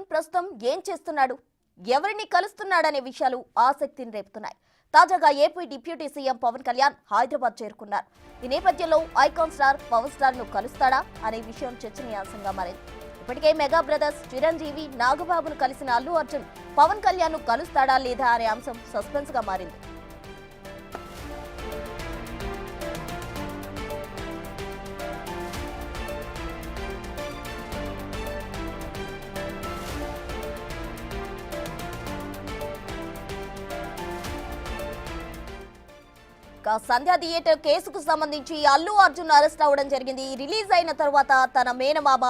అర్జున్ ప్రస్తుతం ఏం చేస్తున్నాడు, ఎవరిని కలుస్తున్నాడనే విషయాలు ఆసక్తిని రేపుతున్నాయి. తాజాగా AP deputy CM Pawan Kalyan Hyderabad చేరుకున్నారు. ఈ నేపథ్యంలో ఐకాన్ స్టార్ పవర్ స్టార్ ను కలుస్తాడా అనే విషయం చర్చనీయాంశంగా మారింది. ఇప్పటికే మెగా బ్రదర్స్ చిరంజీవి నాగబాబును కలిసిన అల్లు అర్జున్ పవన్ కళ్యాణ్ ను కలుస్తాడా లేదా అనే అంశం సస్పెన్స్ గా మారింది. సంధ్యా థియేటర్ కేసుకు సంబంధించి అల్లు అర్జున్ అరెస్ట్ అవ్వడం జరిగింది. రిలీజ్ అయిన తర్వాత తన మేనమామ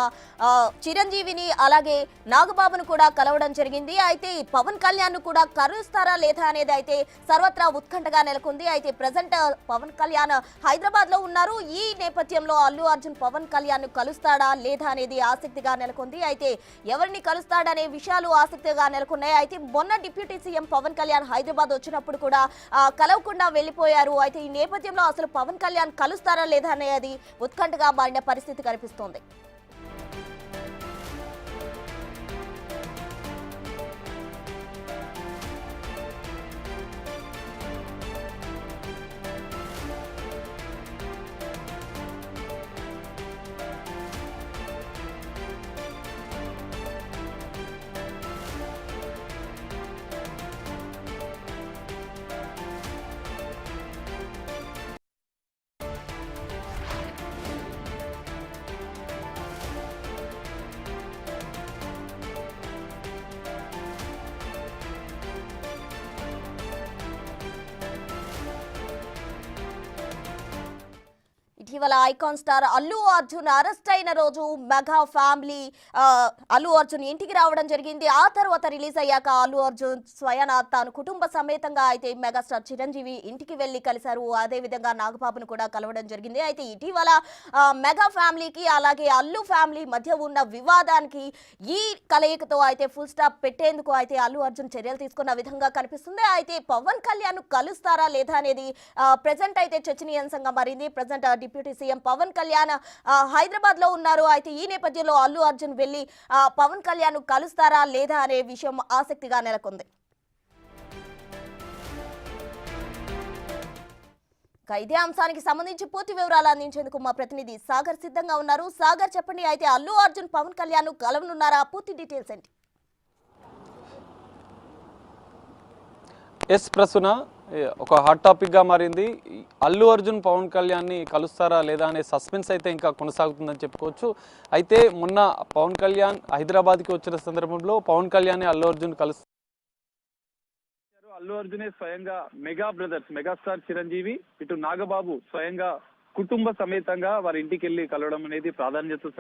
చిరంజీవిని అలాగే నాగబాబును కూడా కలవడం జరిగింది. అయితే పవన్ కళ్యాణ్ ను కూడా కలుస్తారా లేదా అనేది అయితే సర్వత్రా ఉత్కంఠగా నెలకొంది. అయితే ప్రజెంట్ పవన్ కళ్యాణ్ హైదరాబాద్ లో ఉన్నారు. ఈ నేపథ్యంలో అల్లు అర్జున్ పవన్ కళ్యాణ్ ను కలుస్తాడా లేదా అనేది ఆసక్తిగా నెలకొంది. అయితే ఎవరిని కలుస్తాడనే విషయాలు ఆసక్తిగా నెలకొన్నాయి. అయితే మొన్న డిప్యూటీ సీఎం పవన్ కళ్యాణ్ హైదరాబాద్ వచ్చినప్పుడు కూడా కలవకుండా వెళ్లిపోయారు. అయితే ఈ నేపథ్యంలో అసలు పవన్ కళ్యాణ్ కలుస్తారా లేదా అనేది ఉత్కంఠగా మారిన పరిస్థితి కనిపిస్తోంది. ఇటీవల icon star Allu Arjun arrest అయిన రోజు మెగా ఫ్యామిలీ అల్లు అర్జున్ ఇంటికి రావడం జరిగింది. ఆ తర్వాత రిలీజ్ అయ్యాక అల్లు అర్జున్ స్వయాన తాను కుటుంబ సమేతంగా అయితే మెగాస్టార్ చిరంజీవి ఇంటికి వెళ్లి కలిశారు. అదేవిధంగా నాగబాబును కూడా కలవడం జరిగింది. అయితే ఇటీవల మెగా ఫ్యామిలీకి అలాగే అల్లు ఫ్యామిలీ మధ్య ఉన్న వివాదానికి ఈ కలయికతో అయితే ఫుల్ స్టాప్ పెట్టేందుకు అయితే అల్లు అర్జున్ చర్యలు తీసుకున్న విధంగా కనిపిస్తుంది. అయితే పవన్ కళ్యాణ్ కలుస్తారా లేదా అనేది ప్రెజెంట్ అయితే చర్చనీయాంశంగా మారింది. Present deputy CM Pawan Kalyan Hyderabad లో ఉన్నారు. అయితే ఈ నేపథ్యంలో అల్లు అర్జున్ వెళ్లి పవన్ కళ్యాణ్ కలుస్తారా లేదా అనే విషయం ఆసక్తిగా నెలకొంది. ఇదే అంశానికి సంబంధించి పూర్తి వివరాలు అందించేందుకు మా ప్రతినిధి సాగర్ సిద్ధంగా ఉన్నారు. సాగర్, చెప్పండి, అయితే అల్లు అర్జున్ పవన్ కళ్యాణ్ కలవనున్నారా? పూర్తి డీటెయిల్స్ ఏంటి? ఎస్ ప్రసూన, ఒక హాట్ టాపిక్గా మారింది. అల్లు అర్జున్ పవన్ కళ్యాణ్ని కలుస్తారా లేదా అనే సస్పెన్స్ అయితే ఇంకా కొనసాగుతుందని చెప్పుకోవచ్చు. అయితే మొన్న పవన్ కళ్యాణ్ హైదరాబాద్కి వచ్చిన సందర్భంలో పవన్ కళ్యాణ్ అల్లు అర్జున్ కలుస్తారు. అల్లు అర్జునే స్వయంగా మెగా బ్రదర్స్ మెగాస్టార్ చిరంజీవి ఇటు నాగబాబు స్వయంగా కుటుంబ సమేతంగా వారి ఇంటికి వెళ్లి కలవడం అనేది ప్రాధాన్యత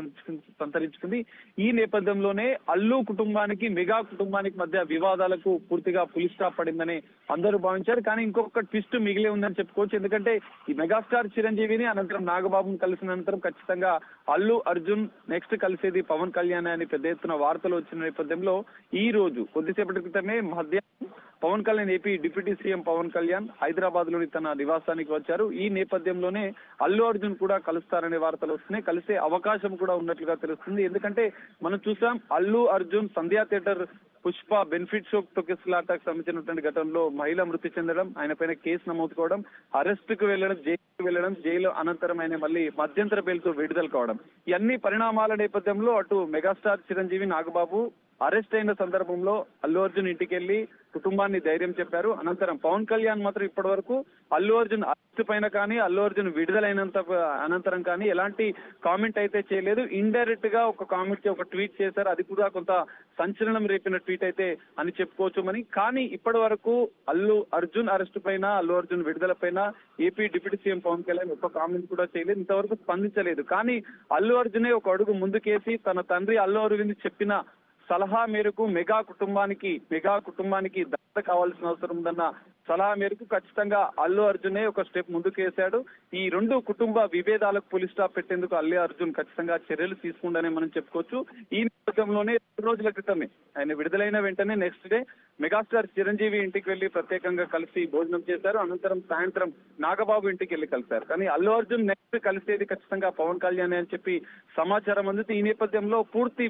సంతరించుకుంది. ఈ నేపథ్యంలోనే అల్లు కుటుంబానికి మెగా కుటుంబానికి మధ్య వివాదాలకు పూర్తిగా ఫుల్ స్టాప్ పడిందని అందరూ భావించారు. కానీ ఇంకొక ట్విస్ట్ మిగిలే ఉందని చెప్పుకోవచ్చు. ఎందుకంటే ఈ మెగాస్టార్ చిరంజీవిని అనంతరం నాగబాబుని కలిసిన అనంతరం ఖచ్చితంగా అల్లు అర్జున్ నెక్స్ట్ కలిసేది పవన్ కళ్యాణ్ అని పెద్ద ఎత్తున వార్తలు వచ్చిన నేపథ్యంలో ఈ రోజు కొద్దిసేపటి క్రితమే మధ్యాహ్నం Pawan Kalyan AP deputy CM Pawan Kalyan Hyderabad లోని తన నివాసానికి వచ్చారు. ఈ నేపథ్యంలోనే అల్లు అర్జున్ కూడా కలుస్తారనే వార్తలు వస్తున్నాయి. కలిసే అవకాశం కూడా ఉన్నట్లుగా తెలుస్తుంది. ఎందుకంటే మనం చూసాం అల్లు అర్జున్ సంధ్యా థియేటర్ పుష్ప బెనిఫిట్ షో తొక్కిసలాటకు సంబంధించినటువంటి ఘటనలో మహిళ మృతి చెందడం, ఆయన పైన కేసు నమోదు కావడం, అరెస్ట్ కు వెళ్ళడం, జైలు అనంతరం ఆయన మళ్ళీ మధ్యంతర బెయిల్తో విడుదల కావడం, ఇవన్నీ పరిణామాల నేపథ్యంలో అటు మెగాస్టార్ చిరంజీవి నాగబాబు అరెస్ట్ అయిన సందర్భంలో అల్లు అర్జున్ ఇంటికి వెళ్లి కుటుంబాన్ని ధైర్యం చెప్పారు. అనంతరం పవన్ కళ్యాణ్ మాత్రం ఇప్పటి వరకు అల్లు అర్జున్ అరెస్ట్ పైన కానీ అల్లు అర్జున్ విడుదలైనంత అనంతరం కానీ ఎలాంటి కామెంట్ అయితే చేయలేదు. ఇండైరెక్ట్ గా ఒక కామెంట్ ఒక ట్వీట్ చేశారు. అది కూడా కొంత సంచలనం రేపిన ట్వీట్ అయితే అని చెప్పుకోవచ్చు మరి. కానీ ఇప్పటి వరకు అల్లు అర్జున్ అరెస్ట్ పైన అల్లు అర్జున్ విడుదల పైన AP deputy CM Pawan Kalyan ఒక కామెంట్ కూడా చేయలేదు, ఇంతవరకు స్పందించలేదు. కానీ అల్లు అర్జునే ఒక అడుగు ముందుకేసి తన తండ్రి అల్లు అరవింద్ చెప్పిన సలహా మేరకు మెగా కుటుంబానికి దత్తత కావాల్సిన అవసరం ఉందన్న సలహా మేరకు ఖచ్చితంగా అల్లు అర్జునే ఒక స్టెప్ ముందుకేశాడు. ఈ రెండు కుటుంబ విభేదాలకు పులి స్టాప్ పెట్టేందుకు అల్లు అర్జున్ ఖచ్చితంగా చర్యలు తీసుకుంటానని మనం చెప్పుకోవచ్చు. ఈ నేపథ్యంలోనే 2 రోజుల క్రితమే ఆయన విడుదలైన వెంటనే నెక్స్ట్ డే మెగాస్టార్ చిరంజీవి ఇంటికి వెళ్లి ప్రత్యేకంగా కలిసి భోజనం చేశారు. అనంతరం సాయంత్రం నాగబాబు ఇంటికి వెళ్లి కలిశారు. కానీ అల్లు అర్జున్ నెక్స్ట్ కలిసేది ఖచ్చితంగా పవన్ కళ్యాణ్ అని చెప్పి సమాచారం అందుతుంది. ఈ నేపథ్యంలో పూర్తి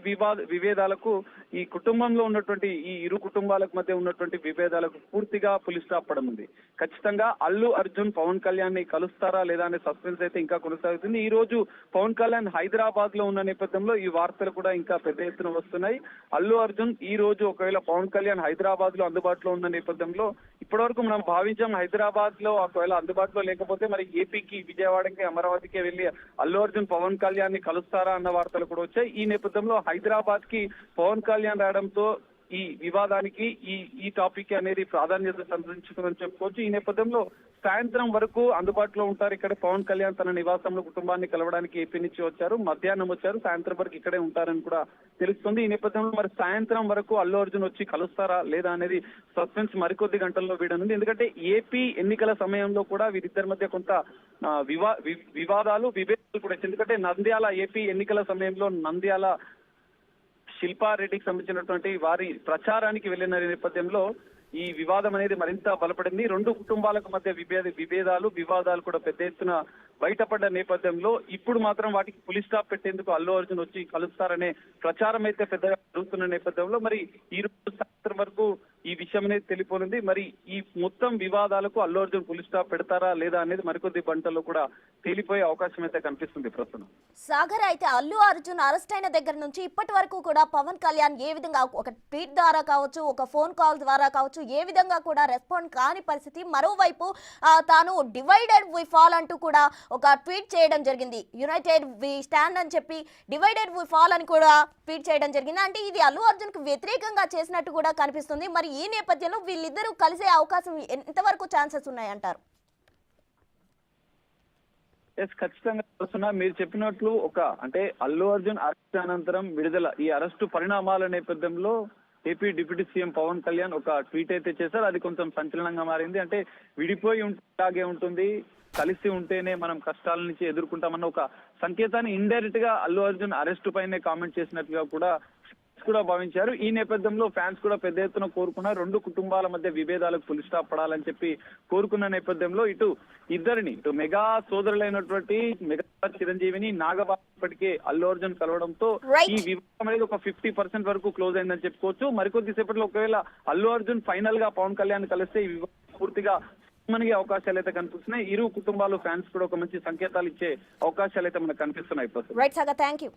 విభేదాలకు ఈ కుటుంబంలో ఉన్నటువంటి ఈ ఇరు కుటుంబాలకు మధ్య ఉన్నటువంటి విభేదాలకు పూర్తిగా పులి స్టాప్ పడం ఉంది. ఖచ్చితంగా అల్లు అర్జున్ పవన్ కళ్యాణ్ ని కలుస్తారా లేదా అనే సస్పెన్స్ అయితే ఇంకా కొనసాగుతుంది. ఈ రోజు పవన్ కళ్యాణ్ హైదరాబాద్ లో ఉన్న నేపథ్యంలో ఈ వార్తలు కూడా ఇంకా పెద్ద ఎత్తున వస్తున్నాయి. అల్లు అర్జున్ ఈ రోజు ఒకవేళ పవన్ కళ్యాణ్ హైదరాబాద్ లో అందుబాటులో ఉన్న నేపథ్యంలో ఇప్పటివరకు మనం భావించాం హైదరాబాద్ లో ఒకవేళ అందుబాటులో లేకపోతే మరి ఏపీకి, విజయవాడకి, అమరావతికి వెళ్లి అల్లు అర్జున్ పవన్ కళ్యాణ్ ని కలుస్తారా అన్న వార్తలు కూడా వచ్చాయి. ఈ నేపథ్యంలో హైదరాబాద్ కి పవన్ కళ్యాణ్ రావడంతో ఈ వివాదానికి ఈ టాపిక్ అనేది ప్రాధాన్యత సంతరించుకుందని చెప్పుకోవచ్చు. ఈ నేపథ్యంలో సాయంత్రం వరకు అందుబాటులో ఉంటారు. ఇక్కడ పవన్ కళ్యాణ్ తన నివాసంలో కుటుంబాన్ని కలవడానికి ఏపీ నుంచి వచ్చారు. మధ్యాహ్నం వచ్చారు, సాయంత్రం వరకు ఇక్కడే ఉంటారని కూడా తెలుస్తుంది. ఈ నేపథ్యంలో మరి సాయంత్రం వరకు అల్లు అర్జున్ వచ్చి కలుస్తారా లేదా అనేది సస్పెన్స్ మరికొద్ది గంటల్లో వీడనుంది. ఎందుకంటే ఏపీ ఎన్నికల సమయంలో కూడా వీరిద్దరి మధ్య కొంత వివాదాలు, విభేదాలు కూడా. ఎందుకంటే నంద్యాల ఏపీ ఎన్నికల సమయంలో నంద్యాల శిల్పారెడ్డికి సంబంధించినటువంటి వారి ప్రచారానికి వెళ్లిన నేపథ్యంలో ఈ వివాదం అనేది మరింత బలపడింది. రెండు కుటుంబాలకు మధ్య వివాదాలు కూడా పెద్ద ఎత్తున బయటపడ్డ నేపథ్యంలో ఇప్పుడు మాత్రం వాటికి పులి స్టాప్ పెట్టేందుకు అల్లు అర్జున్ వచ్చి కలుస్తారనే ప్రచారం అయితే పెద్దగా జరుగుతున్న నేపథ్యంలో మరి ఈ రోజు సాయంత్రం వరకు ఈ విషయం అనేది తెలిపోనుంది. మరి ఈ మొత్తం వివాదాలకు అల్లు అర్జున్ పులి స్టాప్ పెడతారా లేదా అనేది మరికొద్ది గంటల్లో కూడా తేలిపోయే అవకాశం అయితే కనిపిస్తుంది ప్రస్తుతం. సాగర్, అయితే అల్లు అర్జున్ అరెస్ట్ అయిన దగ్గర నుంచి ఇప్పటి వరకు కూడా పవన్ కళ్యాణ్ ఏ విధంగా ఒక ట్వీట్ ద్వారా కావచ్చు, ఒక ఫోన్ కాల్ ద్వారా కావచ్చు, ఏ విధంగా కూడా రెస్పాండ్ కాని పరిస్థితి. మరోవైపు తాను డివైడెడ్ వి ఫాల్ అంటూ కూడా ఒక ట్వీట్ చేయడం జరిగింది. యునైటెడ్ వి స్టాండ్ అని చెప్పి డివైడెడ్ వి ఫాల్ అని కూడా ట్వీట్ చేయడం జరిగింది. అంటే ఇది అల్లు అర్జున్ కు వ్యతిరేకంగా చేసినట్టు కూడా కనిపిస్తుంది. మరి ఈ నేపథ్యంలో వీళ్ళిద్దరూ కలిసే అవకాశం ఎంతవరకు ఛాన్సెస్ ఉన్నాయంటారు? ఖచ్చితంగా చూస్తున్నా మీరు చెప్పినట్లు అంటే అల్లు అర్జున్ అరెస్ట్ అనంతరం విడుదల ఈ అరెస్టు పరిణామాల నేపథ్యంలో AP deputy CM Pawan Kalyan ఒక ట్వీట్ అయితే చేశారు. అది కొంచెం సంచలనంగా మారింది. అంటే విడిపోయి ఉంటే ఉంటుంది, కలిసి ఉంటేనే మనం కష్టాల నుంచి ఎదుర్కొంటామన్న ఒక సంకేతాన్ని ఇండైరెక్ట్ గా అల్లు అర్జున్ అరెస్టు పైనే కామెంట్ చేసినట్టుగా కూడా భావించారు. ఈ నేపథ్యంలో ఫ్యాన్స్ కూడా పెద్ద ఎత్తున కోరుకున్నారు. రెండు కుటుంబాల మధ్య విభేదాలకు పులి స్టాప్ పడాలని చెప్పి కోరుకున్న నేపథ్యంలో ఇటు మెగా సోదరులైనటువంటి మెగా చిరంజీవిని, నాగబాబు ఇప్పటికే అల్లు అర్జున్ కలవడంతో ఈ వివాదం అనేది ఒక 50% వరకు క్లోజ్ అయిందని చెప్పుకోవచ్చు. మరికొద్ది సేపట్లో ఒకవేళ అల్లు అర్జున్ ఫైనల్ గా పవన్ కళ్యాణ్ కలిస్తే ఈ వివాదం పూర్తిగా మనకి అవకాశాలు అయితే కనిపిస్తున్నాయి. ఇరు కుటుంబాలు, ఫ్యాన్స్ కూడా ఒక మంచి సంకేతాలు ఇచ్చే అవకాశాలు అయితే మనకు కనిపిస్తున్నాయి. Right Sagar, thank you.